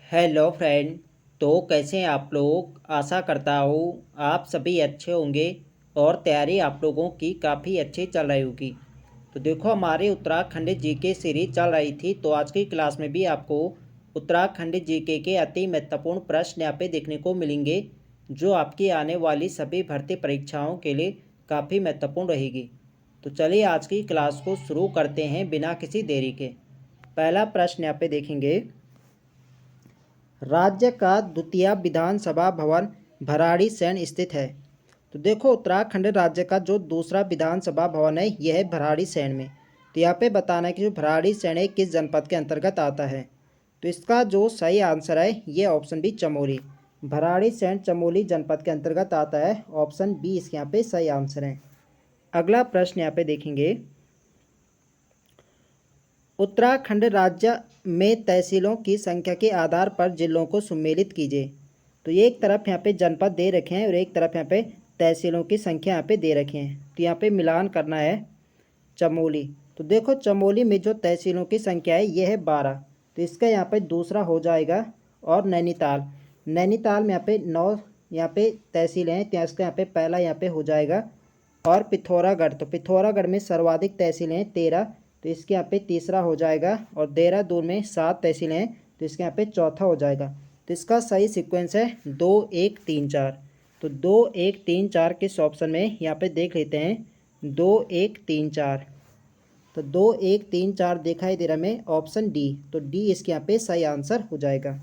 Hello friend. तो कैसे हैं आप लोग। आशा करता हूँ आप सभी अच्छे होंगे और तैयारी आप लोगों की काफ़ी अच्छी चल रही होगी। तो देखो हमारे उत्तराखंड जीके सीरीज चल रही थी, तो आज की क्लास में भी आपको उत्तराखंड जीके के अति महत्वपूर्ण प्रश्न यहाँ पे देखने को मिलेंगे, जो आपकी आने वाली सभी भर्ती परीक्षाओं के लिए काफ़ी महत्वपूर्ण रहेगी। तो चलिए आज की क्लास को शुरू करते हैं बिना किसी देरी के। पहला प्रश्न यहाँ पे देखेंगे, राज्य का द्वितीय विधानसभा भवन भराड़ीसैंण स्थित है। तो देखो उत्तराखंड राज्य का जो दूसरा विधानसभा भवन है यह है भराड़ीसैंण में। तो यहाँ पे बताना है कि जो भराड़ीसैंण है किस जनपद के अंतर्गत आता है। तो इसका जो सही आंसर है ये ऑप्शन बी चमोली। भराड़ीसैंण चमोली जनपद के अंतर्गत आता है। ऑप्शन बी इसके यहाँ पे सही आंसर है। अगला प्रश्न यहाँ पे देखेंगे, उत्तराखंड राज्य में तहसीलों की संख्या के आधार पर जिलों को सम्मिलित कीजिए। तो ये एक तरफ यहाँ पे जनपद दे रखे हैं और एक तरफ यहाँ पे तहसीलों की संख्या यहाँ पे दे रखे हैं। तो यहाँ पे मिलान करना है चमोली। तो देखो चमोली में जो तहसीलों की संख्या है ये है 12। तो इसका यहाँ पे दूसरा हो जाएगा। और नैनीताल, नैनीताल में यहाँ पे 9 यहाँ पे तहसीलें हैं, तो इसका यहाँ पे पहला यहाँ पे हो जाएगा। और पिथौरागढ़, तो पिथौरागढ़ में सर्वाधिक तहसीलें हैं 13। तो इसके यहाँ पे तीसरा हो जाएगा। और देहरादून में 7 तहसीलें हैं, तो इसके यहाँ पे चौथा हो जाएगा। तो इसका सही सीक्वेंस है 2 1 3 4। तो 2 1 3 4 किस ऑप्शन में यहाँ पे देख लेते हैं। 2 1 3 4, तो 2 1 3 4 दिखाई दे रहा है ऑप्शन डी। तो डी इसके यहाँ पे सही आंसर हो जाएगा।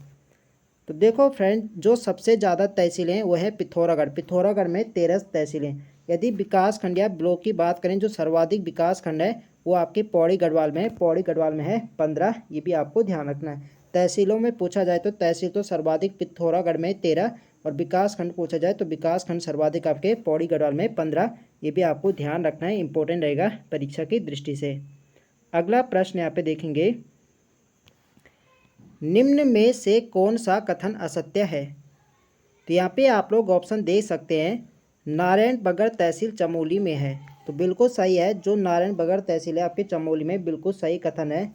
तो देखो फ्रेंड, जो सबसे ज़्यादा तहसीलें हैं वह है पिथौरागढ़। पिथौरागढ़ में 13 तहसीलें। यदि विकास खंड या ब्लॉक की बात करें, जो सर्वाधिक विकास खंड है वो आपके पौड़ी गढ़वाल में है। पौड़ी गढ़वाल में है 15। ये भी आपको ध्यान रखना है। तहसीलों में पूछा जाए तो तहसील तो सर्वाधिक पिथौरागढ़ में 13, और विकास खंड पूछा जाए तो विकास खंड सर्वाधिक आपके पौड़ी गढ़वाल में 15। ये भी आपको ध्यान रखना है, इंपॉर्टेंट रहेगा परीक्षा की दृष्टि से। अगला प्रश्न यहाँ पे देखेंगे, निम्न में से कौन सा कथन असत्य है। तो यहाँ पे आप लोग ऑप्शन दे सकते हैं। नारायणबगड़ तहसील चमोली में है, तो बिल्कुल सही है। जो नारायणबगड़ तहसील है आपके चमोली में, बिल्कुल सही कथन है।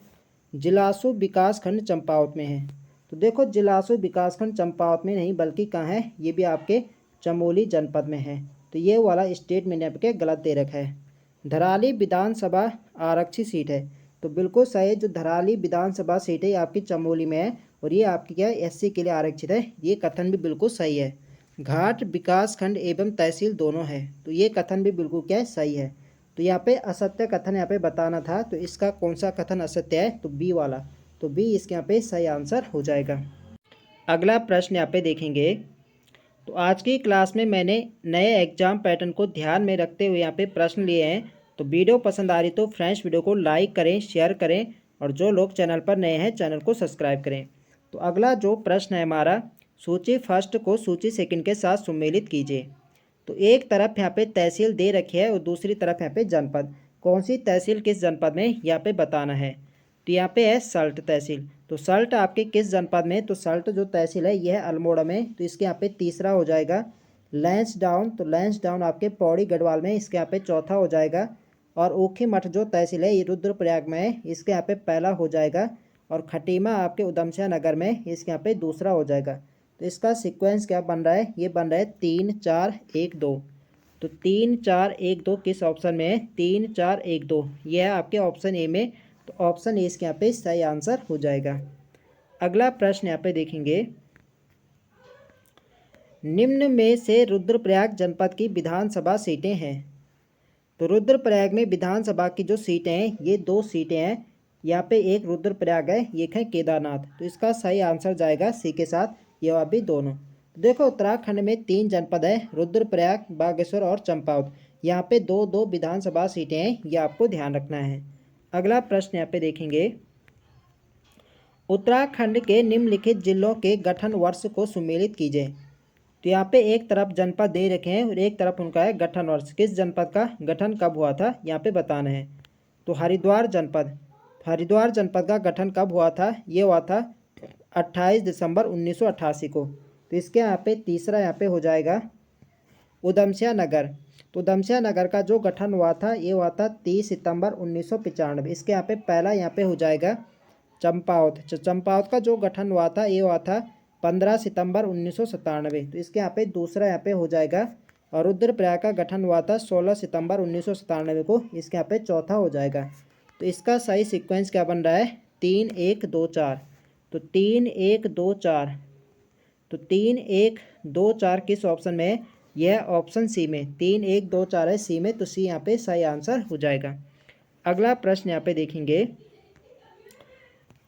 जिलासू विकासखंड चंपावत में है। तो देखो जिलासू विकासखंड चंपावत में नहीं बल्कि कहाँ है, ये भी आपके चमोली जनपद में है। तो ये वाला स्टेटमेंट आपके गलत दे रखा है। धराली विधानसभा आरक्षित सीट है, तो बिल्कुल सही। जो धराली विधानसभा सीट है आपकी चमोली में है, और ये आपकी क्या है एससी के लिए आरक्षित है। ये कथन भी बिल्कुल सही है। घाट विकास खंड एवं तहसील दोनों है, तो ये कथन भी बिल्कुल क्या है सही है। तो यहाँ पे असत्य कथन यहाँ पे बताना था, तो इसका कौन सा कथन असत्य है, तो बी वाला। तो बी इसके यहाँ पे सही आंसर हो जाएगा। अगला प्रश्न यहाँ पे देखेंगे, तो आज की क्लास में मैंने नए एग्जाम पैटर्न को ध्यान में रखते हुए यहाँ पे प्रश्न लिए हैं। तो वीडियो पसंद आ रही तो फ्रेंड्स वीडियो को लाइक करें, शेयर करें, और जो लोग चैनल पर नए हैं चैनल को सब्सक्राइब करें। तो अगला जो प्रश्न है हमारा, सूची फर्स्ट को सूची सेकंड के साथ सम्मिलित कीजिए। तो एक तरफ यहाँ पे तहसील दे रखी है और दूसरी तरफ यहाँ पे जनपद। कौन सी तहसील किस जनपद में यहाँ पे बताना है। तो यहाँ पे है सल्ट तहसील। तो सल्ट आपके किस जनपद में, तो सल्ट जो तहसील है यह है अल्मोड़ा में। तो इसके यहाँ पे तीसरा हो जाएगा। लैंसडाउन, तो लैंसडाउन आपके पौड़ी गढ़वाल में, इसके यहाँ पे चौथा हो जाएगा। और ऊखीमठ जो तहसील है ये रुद्रप्रयाग में है, इसके यहाँ पे पहला हो जाएगा। और खटीमा आपके उधमसिंह नगर में, इसके यहाँ पे दूसरा हो जाएगा। तो इसका सीक्वेंस क्या बन रहा है, ये बन रहा है 3 4 1 2। तो 3 4 1 2 किस ऑप्शन में है, 3 4 1 2, यह है आपके ऑप्शन ए में। तो ऑप्शन ए इसके यहाँ पे सही आंसर हो जाएगा। अगला प्रश्न यहाँ पे देखेंगे, निम्न में से रुद्रप्रयाग जनपद की विधानसभा सीटें हैं। तो रुद्रप्रयाग में विधानसभा की जो सीटें हैं ये 2 सीटें हैं। यहाँ पे एक रुद्रप्रयाग है, एक है केदारनाथ। तो इसका सही आंसर जाएगा सी के साथ, ये अभी दोनों। तो देखो उत्तराखंड में 3 जनपद है, रुद्रप्रयाग, बागेश्वर और चंपावत। यहाँ पे 2 2 विधानसभा सीटें हैं, ये आपको ध्यान रखना है। अगला प्रश्न यहाँ पे देखेंगे, उत्तराखंड के निम्नलिखित जिलों के गठन वर्ष को सम्मिलित कीजिए। तो यहाँ पे एक तरफ जनपद दे रखे हैं और एक तरफ उनका है गठन वर्ष। किस जनपद का गठन कब हुआ था यहाँ पे बताना है। तो हरिद्वार जनपद, हरिद्वार जनपद का गठन कब हुआ था, ये हुआ था 28 दिसंबर 1988 को। तो इसके यहाँ पे तीसरा यहाँ पे हो जाएगा उधमसिंह नगर। तो उधमसिंह नगर का जो गठन हुआ था ये हुआ था 30 सितंबर 1995। इसके यहाँ पे पहला यहाँ पे हो जाएगा चंपावत। चंपावत का जो गठन हुआ था ये हुआ था 15 सितंबर 1997। तो इसके यहाँ पे दूसरा यहाँ पे हो जाएगा। और रुद्रप्रयाग का गठन हुआ था 16 सितंबर 1997 को। इसके यहाँ पे चौथा हो जाएगा। तो इसका सही सीक्वेंस क्या बन रहा है? 3 1 2 4। तो 3 1 2 4। तो 3 1 2 4 किस ऑप्शन में है? यह ऑप्शन सी में। 3 1 2 4 है सी में, तो सी यहाँ पे सही आंसर हो जाएगा। अगला प्रश्न यहाँ पे देखेंगे,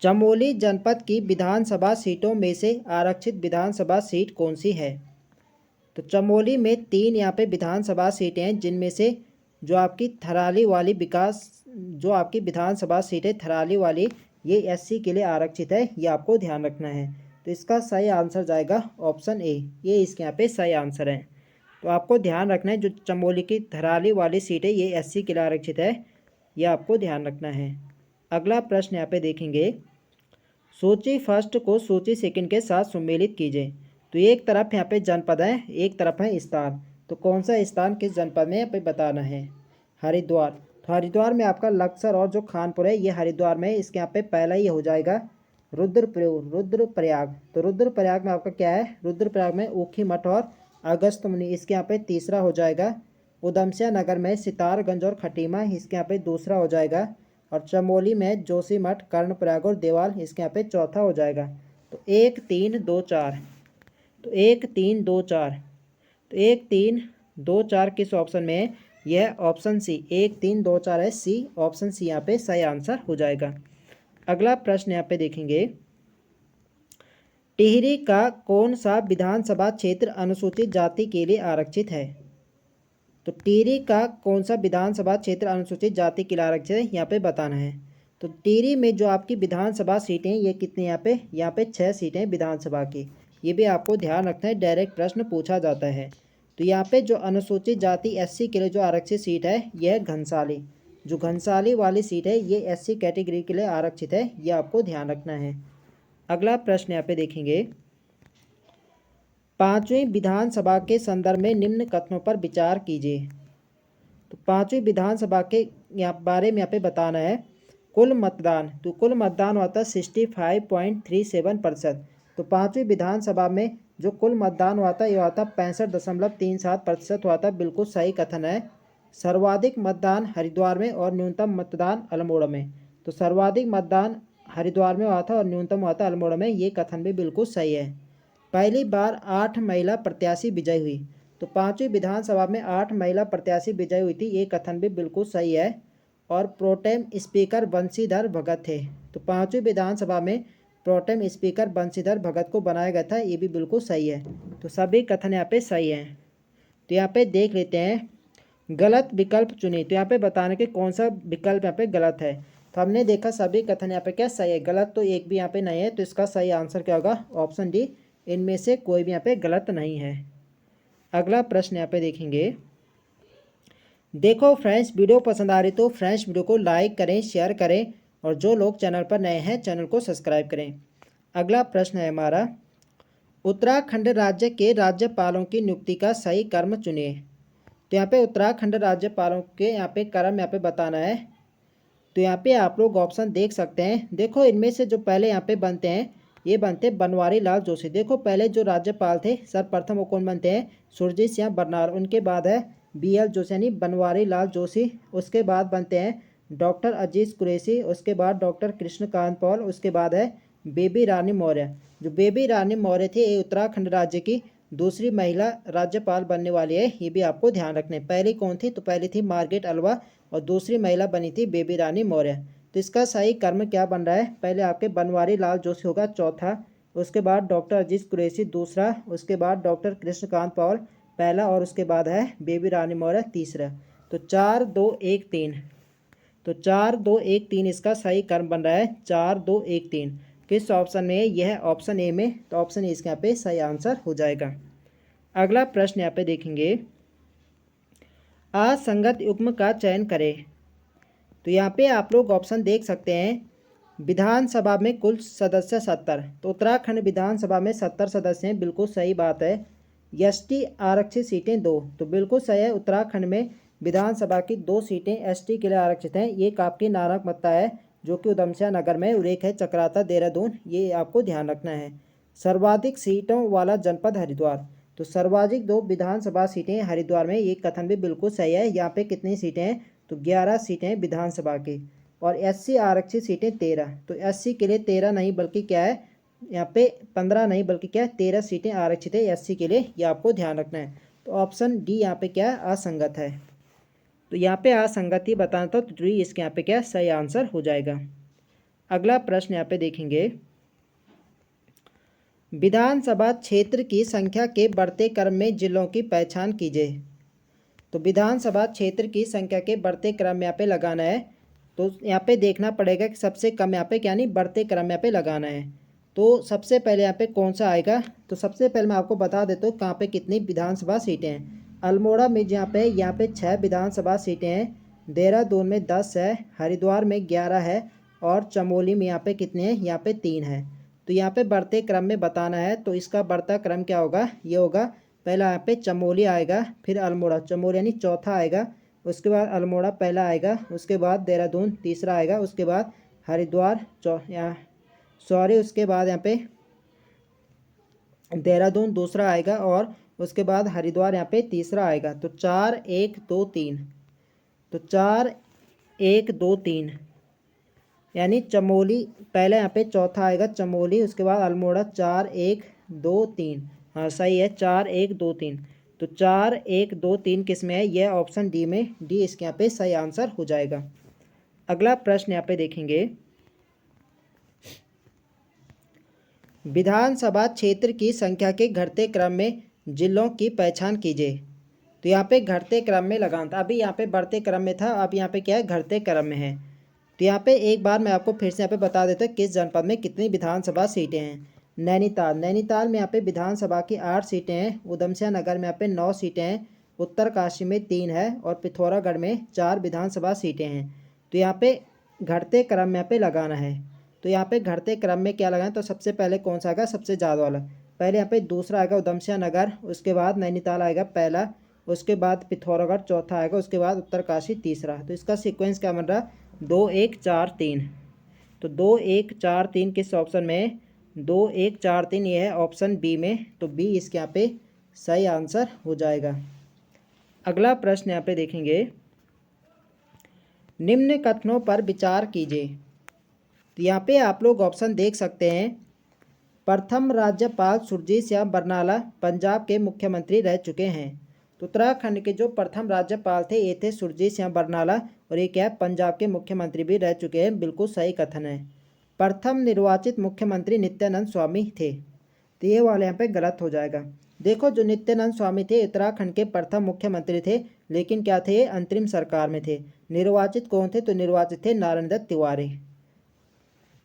चमोली जनपद की विधानसभा सीटों में से आरक्षित विधानसभा सीट कौन सी है? तो चमोली में 3 यहाँ पे विधानसभा सीटें हैं, जिनमें से जो आपकी थराली वाली जो आपकी विधानसभा सीट है थराली वाली, ये एससी के लिए आरक्षित है, ये आपको ध्यान रखना है। तो इसका सही आंसर जाएगा ऑप्शन ए, ये इसके यहाँ पे सही आंसर है। तो आपको ध्यान रखना है जो चमोली की थराली वाली सीट है ये एससी के लिए आरक्षित है, ये आपको ध्यान रखना है। अगला प्रश्न यहाँ पे देखेंगे, सूची फर्स्ट को सूची सेकंड के साथ सम्मिलित कीजिए। तो एक तरफ यहाँ पे जनपद है, एक तरफ है स्थान। तो कौन सा स्थान किस जनपद में यहाँ पे बताना है? हरिद्वार। तो हरिद्वार में आपका लक्सर और जो खानपुर है ये हरिद्वार में है। इसके यहाँ पे पहला ही हो जाएगा रुद्रप्रयाग। तो रुद्रप्रयाग में आपका क्या है? रुद्रप्रयाग में ऊखी मठ और अगस्त मुनि। इसके यहाँ पे तीसरा हो जाएगा। उधमसिंह नगर में सितारगंज और खटीमा। इसके यहाँ पे दूसरा हो जाएगा। और चमोली में जोशीमठ, कर्णप्रयाग और देवाल। इसके यहाँ पे चौथा हो जाएगा। तो 1 3 2 4। तो 1 3 2 4। तो 1 3 2 4 किस ऑप्शन में है? यह ऑप्शन सी 1 3 2 4 है, सी ऑप्शन सी यहाँ पे सही आंसर हो जाएगा। अगला प्रश्न यहाँ पे देखेंगे, टिहरी का कौन सा विधानसभा क्षेत्र अनुसूचित जाति के लिए आरक्षित है? तो टिहरी का कौन सा विधानसभा क्षेत्र अनुसूचित जाति के लिए आरक्षित है, यहाँ पे बताना है। तो टिहरी में जो आपकी विधानसभा सीटें हैं ये कितनी यहाँ पे 6 सीटें विधानसभा की। ये भी आपको ध्यान रखना है, डायरेक्ट प्रश्न पूछा जाता है। तो यहाँ पे जो अनुसूचित जाति एससी के लिए जो आरक्षित सीट है यह घनसाली। जो घनसाली वाली सीट है ये एससी कैटेगरी के लिए आरक्षित है, ये आपको ध्यान रखना है। अगला प्रश्न यहाँ पे देखेंगे, 5वीं विधानसभा के संदर्भ में निम्न कथनों पर विचार कीजिए। तो 5वीं विधानसभा के बारे में यहाँ पे बताना है। कुल मतदान, तो कुल मतदान हुआ था 65.37%। तो 5वीं विधानसभा में जो कुल मतदान हुआ था ये हुआ था 65.37% हुआ था, बिल्कुल सही कथन है। सर्वाधिक मतदान हरिद्वार में और न्यूनतम मतदान अल्मोड़ा में। तो सर्वाधिक मतदान हरिद्वार में हुआ था और न्यूनतम हुआ था अल्मोड़ा में, ये कथन भी बिल्कुल सही है। पहली बार 8 महिला प्रत्याशी विजयी हुई। तो 5वीं विधानसभा में 8 महिला प्रत्याशी विजयी हुई थी, ये कथन भी बिल्कुल सही है। और प्रोटेम स्पीकर बंशीधर भगत थे। तो 5वीं विधानसभा में प्रोटेम स्पीकर बंशीधर भगत को बनाया गया था, ये भी बिल्कुल सही है। तो सभी कथन यहाँ पे सही हैं। तो यहाँ पे देख लेते हैं, गलत विकल्प चुनी। तो यहाँ पे बताने के कौन सा विकल्प यहाँ पे गलत है। तो हमने देखा सभी कथन यहाँ पे क्या सही है, गलत तो एक भी यहाँ पे नहीं है। तो इसका सही आंसर क्या होगा? ऑप्शन डी, इनमें से कोई भी यहाँ पे गलत नहीं है। अगला प्रश्न यहाँ पे देखेंगे, देखो फ्रेंड्स वीडियो पसंद आ रही तो फ्रेंड्स वीडियो को लाइक करें, शेयर करें, और जो लोग चैनल पर नए हैं चैनल को सब्सक्राइब करें। अगला प्रश्न है हमारा, उत्तराखंड राज्य के राज्यपालों की नियुक्ति का सही क्रम चुनिए। तो यहाँ पे उत्तराखंड राज्यपालों के यहाँ पे क्रम यहाँ पे बताना है। तो यहाँ पे आप लोग ऑप्शन देख सकते हैं। देखो इनमें से जो पहले यहाँ पे बनते हैं ये बनते बनवारी लाल जोशी। देखो पहले जो राज्यपाल थे सर्वप्रथम वो कौन बनते हैं? सुरजीत सिंह बरनार। उनके बाद है BL जोशी यानी बनवारी लाल जोशी। उसके बाद बनते हैं डॉक्टर अजीज कुरैशी। उसके बाद डॉक्टर कृष्णकांत पॉल। उसके बाद है बेबी रानी मौर्य। जो बेबी रानी मौर्य थे ये उत्तराखंड राज्य की दूसरी महिला राज्यपाल बनने वाली है, ये भी आपको ध्यान रखना है। पहली कौन थी? तो पहली थी मार्गरेट अल्वा और दूसरी महिला बनी थी बेबी रानी मौर्य। तो इसका सही क्रम क्या बन रहा है? पहले आपके बनवारी लाल जोशी होगा चौथा, उसके बाद डॉक्टर अजीज कुरैशी दूसरा, उसके बाद डॉक्टर कृष्णकांत पॉल पहला, और उसके बाद है बेबी रानी मौर्य तीसरा। तो 4 2 1 3। तो 4 2 1 3 इसका सही क्रम बन रहा है। 4 2 1 3 किस ऑप्शन में? यह ऑप्शन ए में। तो ऑप्शन ए इसके यहाँ पे सही आंसर हो जाएगा। अगला प्रश्न यहाँ पे देखेंगे, असंगत युग्म का चयन करें। तो यहाँ पे आप लोग ऑप्शन देख सकते हैं, विधानसभा में कुल सदस्य 70। तो उत्तराखंड विधानसभा में 70 सदस्य हैं, बिल्कुल सही बात है। एसटी आरक्षित सीटें 2। तो बिल्कुल सही है, उत्तराखंड में विधानसभा की 2 सीटें एसटी के लिए आरक्षित हैं। एक आपकी नारक मत्ता है जो कि उधमसिंह नगर में, और एक है चक्राता देहरादून, ये आपको ध्यान रखना है। सर्वाधिक सीटों वाला जनपद हरिद्वार, तो सर्वाधिक 2 विधानसभा सीटें हरिद्वार में, ये कथन भी बिल्कुल सही है। यहाँ पे कितनी सीटें हैं, तो 11 सीटें हैं विधानसभा की, और SC आरक्षित सीटें 13। तो SC के लिए 13 नहीं बल्कि क्या है, यहाँ पे 15 नहीं बल्कि क्या है 13 सीटें आरक्षित है SC के लिए, ये आपको ध्यान रखना है। तो ऑप्शन डी यहाँ पे क्या है, असंगत है। तो यहाँ पे असंगति बताना था, तो डी इसके यहाँ पे क्या सही आंसर हो जाएगा। अगला प्रश्न यहाँ पे देखेंगे, विधानसभा क्षेत्र की संख्या के बढ़ते क्रम में जिलों की पहचान कीजिए। तो विधानसभा क्षेत्र की संख्या के बढ़ते क्रम में यहाँ पे लगाना है, तो यहाँ पे देखना पड़ेगा कि सबसे कम यहाँ पे क्या नहीं बढ़ते क्रम में यहाँ पे लगाना है। तो सबसे पहले यहाँ पे कौन सा आएगा, तो सबसे पहले मैं आपको बता देता हूँ कहाँ पे कितनी विधानसभा सीटें हैं। अल्मोड़ा में यहाँ पे 6 विधानसभा सीटें हैं, देहरादून में 10 है, हरिद्वार में 11 है, और चमोली में यहाँ पे कितने हैं, यहाँ पे 3 है। तो यहाँ पे बढ़ते क्रम में बताना है, तो इसका बढ़ता क्रम क्या होगा, ये होगा पहला यहाँ पे चमोली आएगा, फिर अल्मोड़ा, चमोली यानी चौथा आएगा, उसके बाद अल्मोड़ा पहला आएगा, उसके बाद देहरादून तीसरा आएगा, उसके बाद हरिद्वार उसके बाद यहाँ पे देहरादून दूसरा आएगा, और उसके बाद हरिद्वार यहाँ पे तीसरा आएगा। तो 4 1 2 3, तो 4 1 2 3 यानी चमोली पहले यहाँ पे चौथा आएगा चमोली, उसके बाद अल्मोड़ा 4 1 2 3, हाँ सही है 4 1 2 3। तो 4 1 2 3 किस में है, यह ऑप्शन डी में, डी इसके यहाँ पे सही आंसर हो जाएगा। अगला प्रश्न यहाँ पे देखेंगे, विधानसभा क्षेत्र की संख्या के घटते क्रम में जिलों की पहचान कीजिए। तो यहाँ पे घटते क्रम में लगाना था, अभी यहाँ पे बढ़ते क्रम में था, अब यहाँ पे क्या है घटते क्रम में है। तो यहाँ पे एक बार मैं आपको फिर से यहाँ पे बता देता हूँ किस जनपद में कितनी विधानसभा सीटें हैं। नैनीताल में यहाँ पे विधानसभा की 8 सीटें हैं, उधमसिंह नगर में यहाँ पे 9 सीटें हैं, उत्तरकाशी में 3 है, और पिथौरागढ़ में 4 विधानसभा सीटें हैं। तो यहाँ पे घटते क्रम में यहाँ पे लगाना है। तो यहाँ पे घटते क्रम में क्या लगाना, तो सबसे पहले कौन सा आएगा, सबसे ज़्यादा वाला, पहले यहाँ पे दूसरा आएगा उधमसिंह नगर, उसके बाद नैनीताल आएगा पहला, उसके बाद पिथौरागढ़ चौथा आएगा, उसके बाद उत्तरकाशी तीसरा। तो इसका सीक्वेंस क्या बन रहा, 2 1 4 3। तो 2 1 4 3 किस ऑप्शन में, 2 1 4 3 ये है ऑप्शन बी में, तो बी इसके यहाँ पे सही आंसर हो जाएगा। अगला प्रश्न यहाँ पे देखेंगे, निम्न कथनों पर विचार कीजिए। तो यहाँ पे आप लोग ऑप्शन देख सकते हैं, प्रथम राज्यपाल सुरजीत सिंह बरनाला पंजाब के मुख्यमंत्री रह चुके हैं। तो उत्तराखंड के जो प्रथम राज्यपाल थे ये थे सुरजीत सिंह बरनाला, और ये क्या है पंजाब के मुख्यमंत्री भी रह चुके हैं, बिल्कुल सही कथन है। प्रथम निर्वाचित मुख्यमंत्री नित्यानंद स्वामी थे, तो ये वाले यहाँ पे गलत हो जाएगा। देखो जो नित्यानंद स्वामी थे उत्तराखंड के प्रथम मुख्यमंत्री थे, लेकिन क्या थे अंतरिम सरकार में थे। निर्वाचित कौन थे, तो निर्वाचित थे नारायण दत्त तिवारी।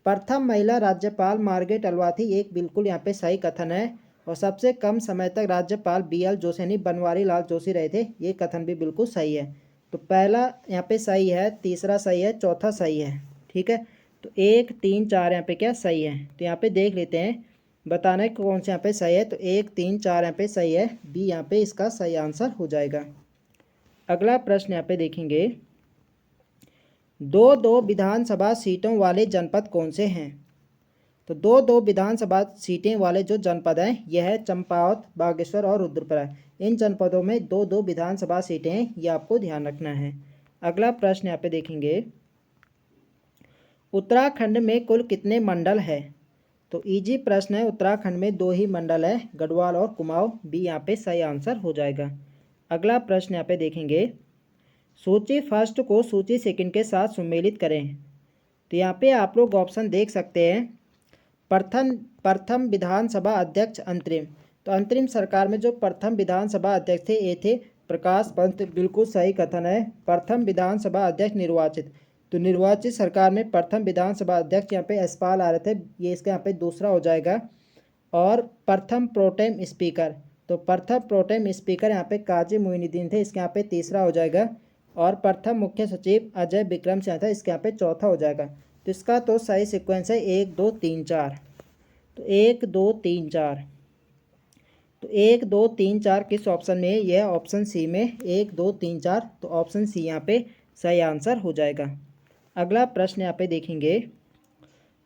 प्रथम महिला राज्यपाल मार्गरेट अलवा थी, एक बिल्कुल यहाँ पे सही कथन है। और सबसे कम समय तक राज्यपाल BL जोशी यानी बनवारी लाल जोशी रहे थे, ये कथन भी बिल्कुल सही है। तो पहला यहाँ पे सही है, तीसरा सही है, चौथा सही है, ठीक है। तो 1 3 4 यहाँ पे क्या सही है। तो यहाँ पे देख लेते हैं, बताना है कौन से यहाँ पे सही है। तो 1 3 4 यहाँ पे सही है, बी यहाँ पे इसका सही आंसर हो जाएगा। अगला प्रश्न यहाँ पे देखेंगे, 2 विधानसभा सीटों वाले जनपद कौन से हैं। तो 2 विधानसभा सीटें वाले जो जनपद हैं यह है चंपावत, बागेश्वर और रुद्रप्रयाग। इन जनपदों में 2 विधानसभा सीटें हैं, ये आपको ध्यान रखना है। अगला प्रश्न यहाँ पे देखेंगे, उत्तराखंड में कुल कितने मंडल है। तो इजी प्रश्न है, उत्तराखंड में 2 ही मंडल है, गढ़वाल और कुमाऊं, बी यहाँ पे सही आंसर हो जाएगा। अगला प्रश्न यहाँ पे देखेंगे, सूची फर्स्ट को सूची सेकंड के साथ सम्मिलित करें। तो यहाँ पे आप लोग ऑप्शन देख सकते हैं, प्रथम विधानसभा अध्यक्ष अंतरिम। तो अंतरिम सरकार में जो प्रथम विधानसभा अध्यक्ष थे ये थे प्रकाश पंत, बिल्कुल सही कथन है। प्रथम विधानसभा अध्यक्ष निर्वाचित, तो निर्वाचित सरकार में प्रथम विधानसभा अध्यक्ष यहाँ पे यशपाल आ रहे थे, ये इसका यहाँ पे दूसरा हो जाएगा। और प्रथम प्रोटेम स्पीकर, तो प्रथम प्रोटेम स्पीकर यहाँ पे काजी मोइनुद्दीन थे, इसके यहाँ पे तीसरा हो जाएगा। और प्रथम मुख्य सचिव अजय विक्रम सिंह था, इसके यहाँ पे चौथा हो जाएगा। तो इसका तो सही सीक्वेंस है 1 2 3 4। तो 1 2 3 4, तो 1 2 3 4 किस ऑप्शन में है, यह ऑप्शन सी में 1 2 3 4। तो ऑप्शन सी यहाँ पे सही आंसर हो जाएगा। अगला प्रश्न यहाँ पे देखेंगे,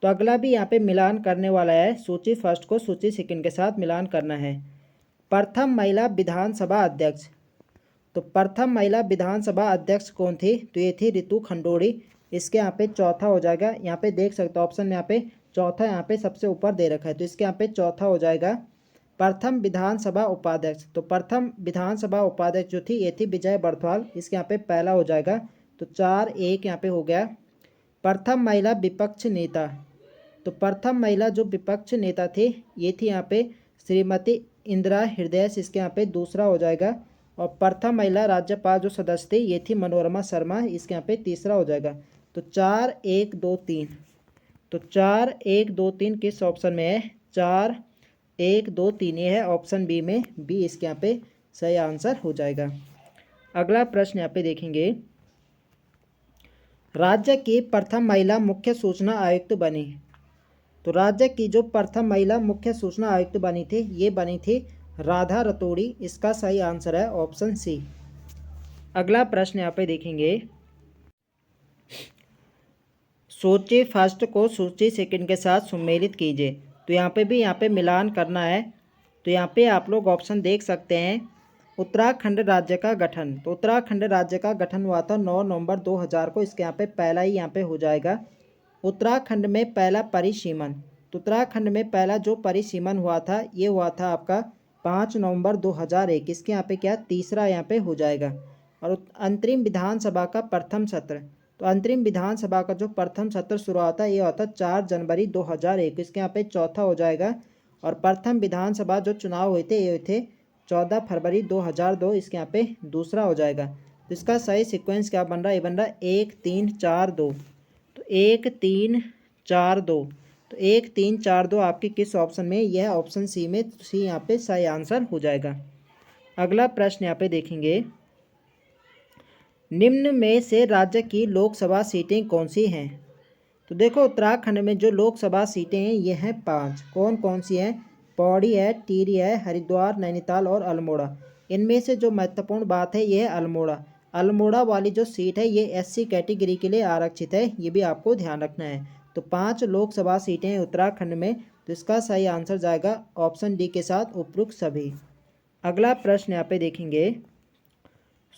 तो अगला भी यहाँ पे मिलान करने वाला है। सूची फर्स्ट को सूची सेकंड के साथ मिलान करना है। प्रथम महिला विधानसभा अध्यक्ष, तो प्रथम महिला विधानसभा अध्यक्ष कौन थी? तो ये थी रितु खंडोड़ी। इसके यहाँ पे चौथा हो जाएगा। यहाँ पे देख सकते हो ऑप्शन में यहाँ पे चौथा यहाँ पे सबसे ऊपर दे रखा है, तो इसके यहाँ पे चौथा हो जाएगा। प्रथम विधानसभा उपाध्यक्ष, तो प्रथम विधानसभा उपाध्यक्ष जो थी ये थी विजय बर्थवाल। इसके यहाँ पे पहला हो जाएगा, तो 4-1 यहाँ पे हो गया। प्रथम महिला विपक्ष नेता, तो प्रथम महिला जो विपक्ष नेता थे ये थी यहाँ पे श्रीमती इंदिरा हृदय। इसके यहाँ पे दूसरा हो जाएगा। और प्रथम महिला राज्यपाल जो सदस्य थे ये थी मनोरमा शर्मा। इसके यहाँ पे तीसरा हो जाएगा। तो 4-1-2-3, तो 4-1-2-3 किस ऑप्शन में है? 4-1-2-3 ये है ऑप्शन बी में। बी इसके यहाँ पे सही आंसर हो जाएगा। अगला प्रश्न यहाँ पे देखेंगे, राज्य की प्रथम महिला मुख्य सूचना आयुक्त बनी। तो राज्य की जो प्रथम महिला मुख्य सूचना आयुक्त बनी थी ये बनी थी राधा रतोड़ी। इसका सही आंसर है ऑप्शन सी। अगला प्रश्न यहाँ पे देखेंगे, सूची फर्स्ट को सूची सेकंड के साथ सम्मिलित कीजिए। तो यहाँ पे भी यहाँ पे मिलान करना है। तो यहाँ पे आप लोग ऑप्शन देख सकते हैं। उत्तराखंड राज्य का गठन, तो उत्तराखंड राज्य का गठन हुआ था 9 नवंबर 2000 को। इसके यहाँ पे पहला ही यहाँ पे हो जाएगा। उत्तराखंड में पहला परिसीमन, तो उत्तराखंड में पहला जो परिसीमन हुआ था ये हुआ था आपका 5 नवंबर 2001। इसके यहाँ पे क्या तीसरा यहाँ पे हो जाएगा। और अंतरिम विधानसभा का प्रथम सत्र, तो अंतरिम विधानसभा का जो प्रथम सत्र शुरू होता है ये होता 4 जनवरी 2001। इसके यहाँ पे चौथा हो जाएगा। और प्रथम विधानसभा जो चुनाव हुए थे ये थे 14 फरवरी 2002। इसके यहाँ पे दूसरा हो जाएगा। तो इसका सही सीक्वेंस क्या बन रहा है? ये बन रहा है 1-3-4-2। तो 1-3-4-2, तो 1-3-4-2 आपके किस ऑप्शन में? यह ऑप्शन सी में। सी यहाँ पे सही आंसर हो जाएगा। अगला प्रश्न यहाँ पे देखेंगे, निम्न में से राज्य की लोकसभा सीटें कौन सी हैं? तो देखो उत्तराखंड में जो लोकसभा सीटें हैं ये हैं 5। कौन कौन सी हैं? पौड़ी है, टिहरी है, हरिद्वार, नैनीताल और अल्मोड़ा। इनमें से जो महत्वपूर्ण बात है ये है अल्मोड़ा। अल्मोड़ा वाली जो सीट है ये एससी कैटेगरी के लिए आरक्षित है, ये भी आपको ध्यान रखना है। तो 5 लोकसभा सीटें हैं उत्तराखंड में। तो इसका सही आंसर जाएगा ऑप्शन डी के साथ उपरोक्त सभी। अगला प्रश्न यहाँ पे देखेंगे,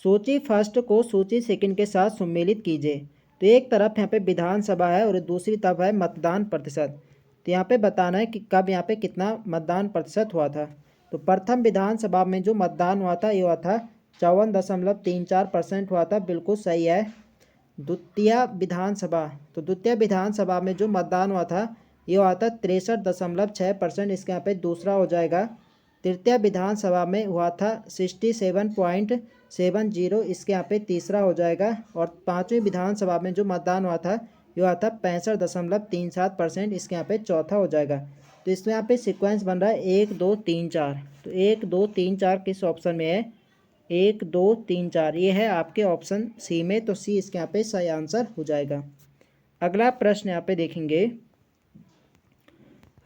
सूची फर्स्ट को सूची सेकंड के साथ सम्मिलित कीजिए। तो एक तरफ यहाँ पे विधानसभा है और दूसरी तरफ है मतदान प्रतिशत। तो यहाँ पे बताना है कि कब यहाँ पे कितना मतदान प्रतिशत हुआ था। तो प्रथम विधानसभा में जो मतदान हुआ था ये हुआ था 54.34% हुआ था, बिल्कुल सही है। द्वितीय विधानसभा, तो द्वितीय विधानसभा में जो मतदान हुआ था ये हुआ था 63.6%। इसके यहाँ पे दूसरा हो जाएगा। तृतीय विधानसभा में हुआ था 67.70। इसके यहाँ पे तीसरा हो जाएगा। और पाँचवीं विधानसभा में जो मतदान हुआ था ये हुआ था 65.37%। इसके यहाँ पे चौथा हो जाएगा। तो इसमें यहाँ पे सीक्वेंस बन रहा है 1-2-3-4। तो 1-2-3-4 किस ऑप्शन में है? 1-2-3-4 ये है आपके ऑप्शन सी में। तो सी इसके यहाँ पे सही आंसर हो जाएगा। अगला प्रश्न यहाँ पे देखेंगे,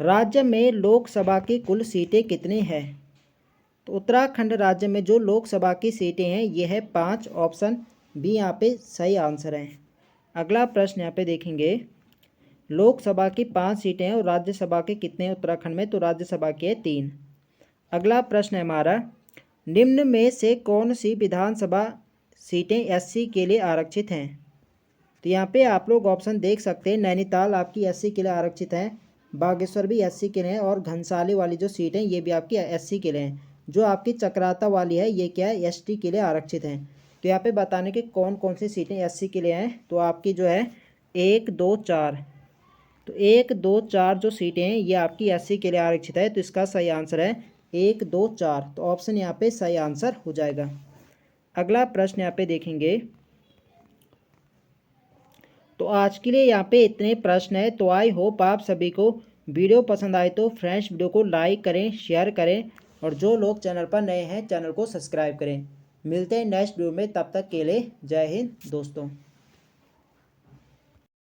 राज्य में लोकसभा की कुल सीटें कितनी हैं? तो उत्तराखंड राज्य में जो लोकसभा की सीटें हैं ये है 5। ऑप्शन बी यहाँ पे सही आंसर है। अगला प्रश्न यहाँ पे देखेंगे, लोकसभा की 5 सीटें हैं और राज्यसभा के कितने हैं उत्तराखंड में? तो राज्यसभा के 3। अगला प्रश्न है हमारा, निम्न में से कौन सी विधानसभा सीटें एससी के लिए आरक्षित हैं? तो यहाँ पे आप लोग ऑप्शन देख सकते हैं। नैनीताल आपकी एससी के लिए आरक्षित है, बागेश्वर भी एससी के लिए है, और घनसाली वाली जो सीट है ये भी आपकी एससी के लिए है। जो आपकी चक्राता वाली है ये क्या है? एसटी के लिए आरक्षित है। तो यहाँ पे बताने के कौन कौन सी सीटें एससी के लिए हैं। तो आपकी जो है 1-2-4, तो 1-2-4 जो सीटें हैं ये आपकी एससी के लिए आरक्षित है। तो इसका सही आंसर है 1-2-4। तो ऑप्शन यहाँ पे सही आंसर हो जाएगा। अगला प्रश्न यहाँ पे देखेंगे, तो आज के लिए यहाँ पे इतने प्रश्न है। तो आई होप आप सभी को वीडियो पसंद आए तो फ्रेंड्स वीडियो को लाइक करें, शेयर करें, और जो लोग चैनल पर नए हैं चैनल को सब्सक्राइब करें। मिलते हैं नेक्स्ट वीडियो में, तब तक के लिए जय हिंद दोस्तों।